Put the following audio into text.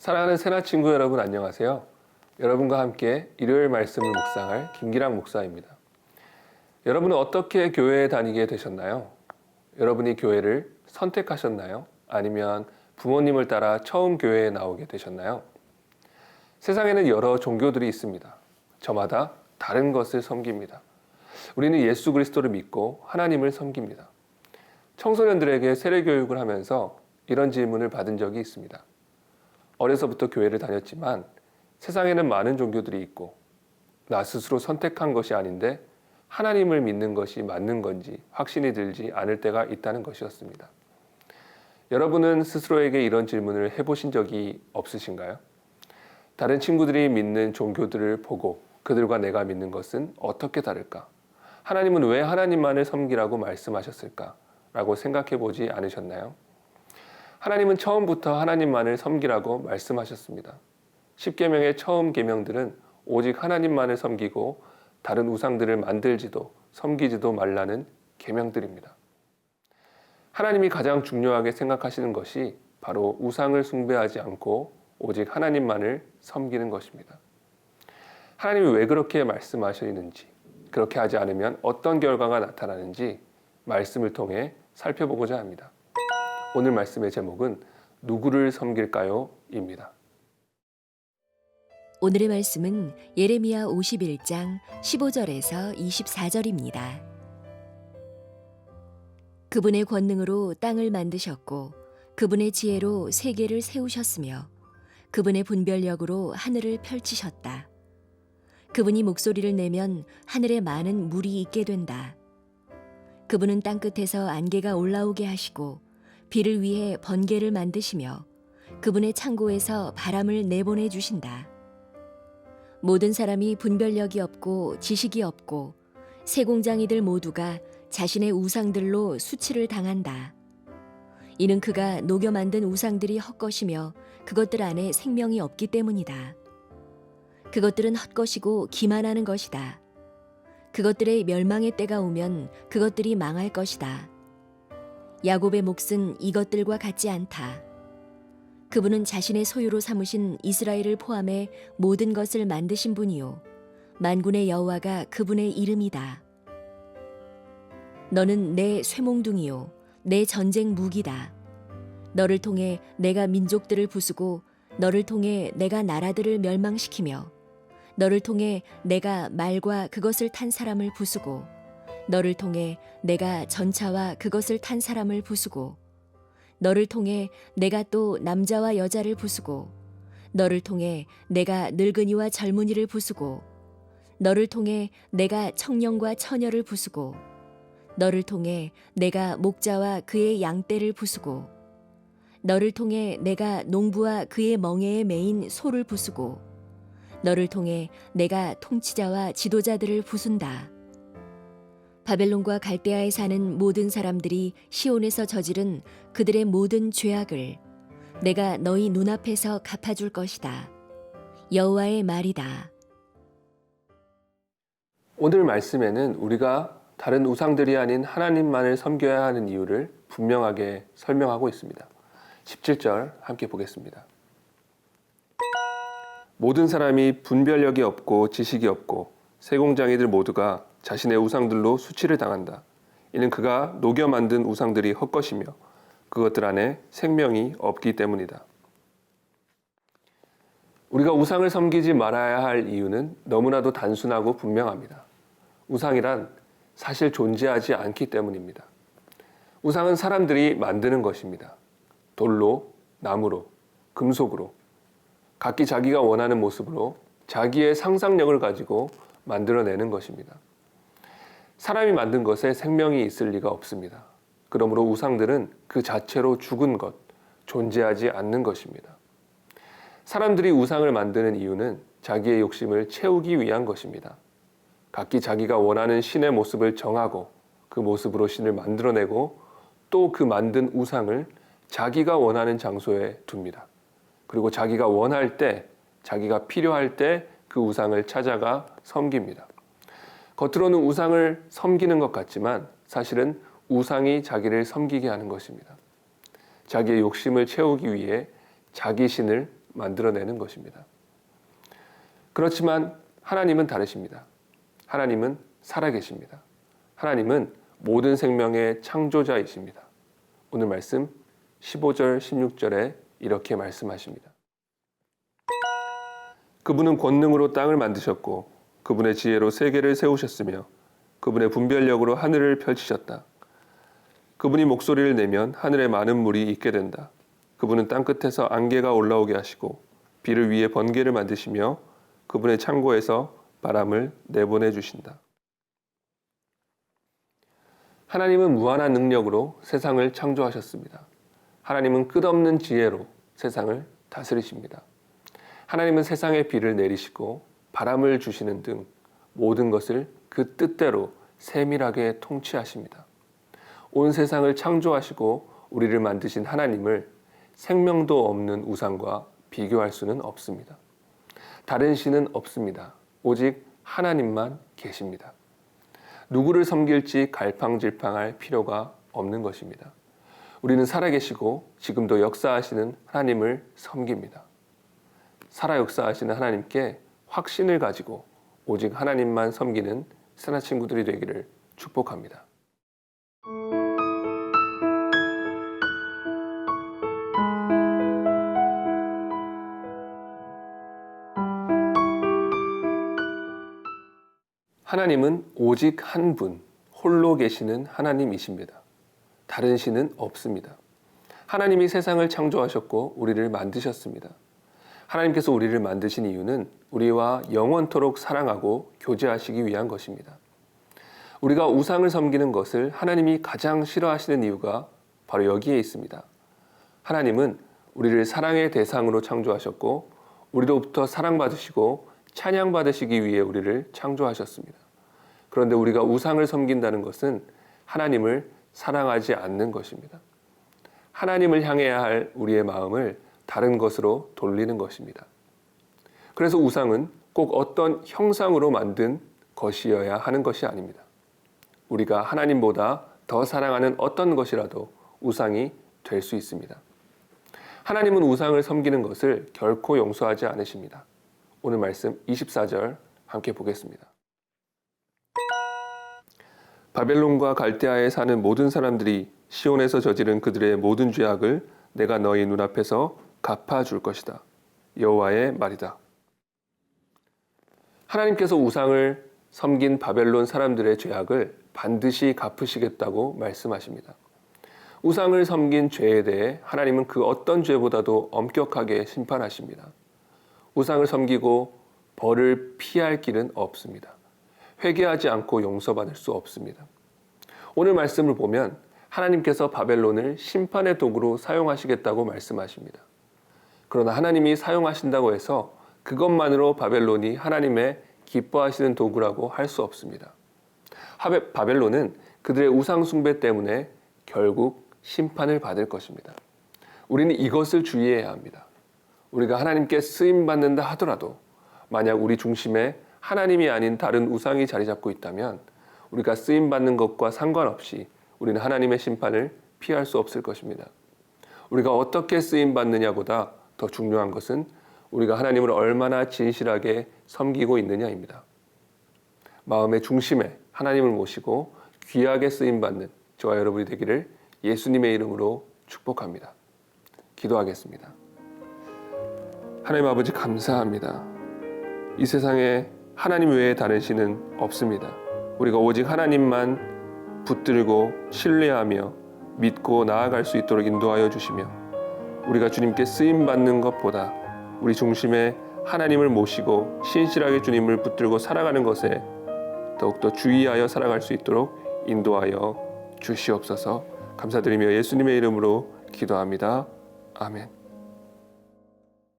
사랑하는 새나 친구 여러분 안녕하세요. 여러분과 함께 일요일 말씀을 묵상할 김기랑 목사입니다. 여러분은 어떻게 교회에 다니게 되셨나요? 여러분이 교회를 선택하셨나요? 아니면 부모님을 따라 처음 교회에 나오게 되셨나요? 세상에는 여러 종교들이 있습니다. 저마다 다른 것을 섬깁니다. 우리는 예수 그리스도를 믿고 하나님을 섬깁니다. 청소년들에게 세례 교육을 하면서 이런 질문을 받은 적이 있습니다. 어려서부터 교회를 다녔지만 세상에는 많은 종교들이 있고 나 스스로 선택한 것이 아닌데 하나님을 믿는 것이 맞는 건지 확신이 들지 않을 때가 있다는 것이었습니다. 여러분은 스스로에게 이런 질문을 해보신 적이 없으신가요? 다른 친구들이 믿는 종교들을 보고 그들과 내가 믿는 것은 어떻게 다를까? 하나님은 왜 하나님만을 섬기라고 말씀하셨을까? 라고 생각해 보지 않으셨나요? 하나님은 처음부터 하나님만을 섬기라고 말씀하셨습니다. 10계명의 처음 계명들은 오직 하나님만을 섬기고 다른 우상들을 만들지도 섬기지도 말라는 계명들입니다. 하나님이 가장 중요하게 생각하시는 것이 바로 우상을 숭배하지 않고 오직 하나님만을 섬기는 것입니다. 하나님이 왜 그렇게 말씀하시는지, 그렇게 하지 않으면 어떤 결과가 나타나는지 말씀을 통해 살펴보고자 합니다. 오늘 말씀의 제목은 누구를 섬길까요? 입니다. 오늘의 말씀은 예레미야 51장 15절에서 24절입니다. 그분의 권능으로 땅을 만드셨고 그분의 지혜로 세계를 세우셨으며 그분의 분별력으로 하늘을 펼치셨다. 그분이 목소리를 내면 하늘에 많은 물이 있게 된다. 그분은 땅끝에서 안개가 올라오게 하시고 비를 위해 번개를 만드시며 그분의 창고에서 바람을 내보내 주신다. 모든 사람이 분별력이 없고 지식이 없고 세공장이들 모두가 자신의 우상들로 수치를 당한다. 이는 그가 녹여 만든 우상들이 헛것이며 그것들 안에 생명이 없기 때문이다. 그것들은 헛것이고 기만하는 것이다. 그것들의 멸망의 때가 오면 그것들이 망할 것이다. 야곱의 몫은 이것들과 같지 않다. 그분은 자신의 소유로 삼으신 이스라엘을 포함해 모든 것을 만드신 분이요 만군의 여호와가 그분의 이름이다. 너는 내 쇠몽둥이요 내 전쟁 무기다. 너를 통해 내가 민족들을 부수고 너를 통해 내가 나라들을 멸망시키며 너를 통해 내가 말과 그것을 탄 사람을 부수고 너를 통해 내가 전차와 그것을 탄 사람을 부수고 너를 통해 내가 또 남자와 여자를 부수고 너를 통해 내가 늙은이와 젊은이를 부수고 너를 통해 내가 청년과 처녀를 부수고 너를 통해 내가 목자와 그의 양떼를 부수고 너를 통해 내가 농부와 그의 멍에에 매인 소를 부수고 너를 통해 내가 통치자와 지도자들을 부순다. 바벨론과 갈대아에 사는 모든 사람들이 시온에서 저지른 그들의 모든 죄악을 내가 너희 눈앞에서 갚아줄 것이다. 여호와의 말이다. 오늘 말씀에는 우리가 다른 우상들이 아닌 하나님만을 섬겨야 하는 이유를 분명하게 설명하고 있습니다. 17절 함께 보겠습니다. 모든 사람이 분별력이 없고 지식이 없고 세공장이들 모두가 자신의 우상들로 수치를 당한다. 이는 그가 녹여 만든 우상들이 헛것이며 그것들 안에 생명이 없기 때문이다. 우리가 우상을 섬기지 말아야 할 이유는 너무나도 단순하고 분명합니다. 우상이란 사실 존재하지 않기 때문입니다. 우상은 사람들이 만드는 것입니다. 돌로, 나무로, 금속으로, 각기 자기가 원하는 모습으로 자기의 상상력을 가지고 만들어내는 것입니다. 사람이 만든 것에 생명이 있을 리가 없습니다. 그러므로 우상들은 그 자체로 죽은 것, 존재하지 않는 것입니다. 사람들이 우상을 만드는 이유는 자기의 욕심을 채우기 위한 것입니다. 각기 자기가 원하는 신의 모습을 정하고 그 모습으로 신을 만들어내고 또 그 만든 우상을 자기가 원하는 장소에 둡니다. 그리고 자기가 원할 때, 자기가 필요할 때 그 우상을 찾아가 섬깁니다. 겉으로는 우상을 섬기는 것 같지만 사실은 우상이 자기를 섬기게 하는 것입니다. 자기의 욕심을 채우기 위해 자기 신을 만들어내는 것입니다. 그렇지만 하나님은 다르십니다. 하나님은 살아계십니다. 하나님은 모든 생명의 창조자이십니다. 오늘 말씀 15절, 16절에 이렇게 말씀하십니다. 그분은 권능으로 땅을 만드셨고 그분의 지혜로 세계를 세우셨으며 그분의 분별력으로 하늘을 펼치셨다. 그분이 목소리를 내면 하늘에 많은 물이 있게 된다. 그분은 땅끝에서 안개가 올라오게 하시고 비를 위에 번개를 만드시며 그분의 창고에서 바람을 내보내 주신다. 하나님은 무한한 능력으로 세상을 창조하셨습니다. 하나님은 끝없는 지혜로 세상을 다스리십니다. 하나님은 세상에 비를 내리시고 바람을 주시는 등 모든 것을 그 뜻대로 세밀하게 통치하십니다. 온 세상을 창조하시고 우리를 만드신 하나님을 생명도 없는 우상과 비교할 수는 없습니다. 다른 신은 없습니다. 오직 하나님만 계십니다. 누구를 섬길지 갈팡질팡할 필요가 없는 것입니다. 우리는 살아계시고 지금도 역사하시는 하나님을 섬깁니다. 살아 역사하시는 하나님께 확신을 가지고 오직 하나님만 섬기는 새나 친구들이 되기를 축복합니다. 하나님은 오직 한 분, 홀로 계시는 하나님이십니다. 다른 신은 없습니다. 하나님이 세상을 창조하셨고 우리를 만드셨습니다. 하나님께서 우리를 만드신 이유는 우리와 영원토록 사랑하고 교제하시기 위한 것입니다. 우리가 우상을 섬기는 것을 하나님이 가장 싫어하시는 이유가 바로 여기에 있습니다. 하나님은 우리를 사랑의 대상으로 창조하셨고 우리로부터 사랑받으시고 찬양받으시기 위해 우리를 창조하셨습니다. 그런데 우리가 우상을 섬긴다는 것은 하나님을 사랑하지 않는 것입니다. 하나님을 향해야 할 우리의 마음을 다른 것으로 돌리는 것입니다. 그래서 우상은 꼭 어떤 형상으로 만든 것이어야 하는 것이 아닙니다. 우리가 하나님보다 더 사랑하는 어떤 것이라도 우상이 될 수 있습니다. 하나님은 우상을 섬기는 것을 결코 용서하지 않으십니다. 오늘 말씀 24절 함께 보겠습니다. 바벨론과 갈대아에 사는 모든 사람들이 시온에서 저지른 그들의 모든 죄악을 내가 너희 눈앞에서 갚아줄 것이다. 여호와의 말이다. 하나님께서 우상을 섬긴 바벨론 사람들의 죄악을 반드시 갚으시겠다고 말씀하십니다. 우상을 섬긴 죄에 대해 하나님은 그 어떤 죄보다도 엄격하게 심판하십니다. 우상을 섬기고 벌을 피할 길은 없습니다. 회개하지 않고 용서받을 수 없습니다. 오늘 말씀을 보면 하나님께서 바벨론을 심판의 도구로 사용하시겠다고 말씀하십니다. 그러나 하나님이 사용하신다고 해서 그것만으로 바벨론이 하나님의 기뻐하시는 도구라고 할 수 없습니다. 바벨론은 그들의 우상 숭배 때문에 결국 심판을 받을 것입니다. 우리는 이것을 주의해야 합니다. 우리가 하나님께 쓰임받는다 하더라도 만약 우리 중심에 하나님이 아닌 다른 우상이 자리 잡고 있다면 우리가 쓰임받는 것과 상관없이 우리는 하나님의 심판을 피할 수 없을 것입니다. 우리가 어떻게 쓰임받느냐보다 더 중요한 것은 우리가 하나님을 얼마나 진실하게 섬기고 있느냐입니다. 마음의 중심에 하나님을 모시고 귀하게 쓰임받는 저와 여러분이 되기를 예수님의 이름으로 축복합니다. 기도하겠습니다. 하나님 아버지 감사합니다. 이 세상에 하나님 외에 다른 신은 없습니다. 우리가 오직 하나님만 붙들고 신뢰하며 믿고 나아갈 수 있도록 인도하여 주시며 우리가 주님께 쓰임받는 것보다 우리 중심에 하나님을 모시고 신실하게 주님을 붙들고 살아가는 것에 더욱더 주의하여 살아갈 수 있도록 인도하여 주시옵소서. 감사드리며 예수님의 이름으로 기도합니다. 아멘.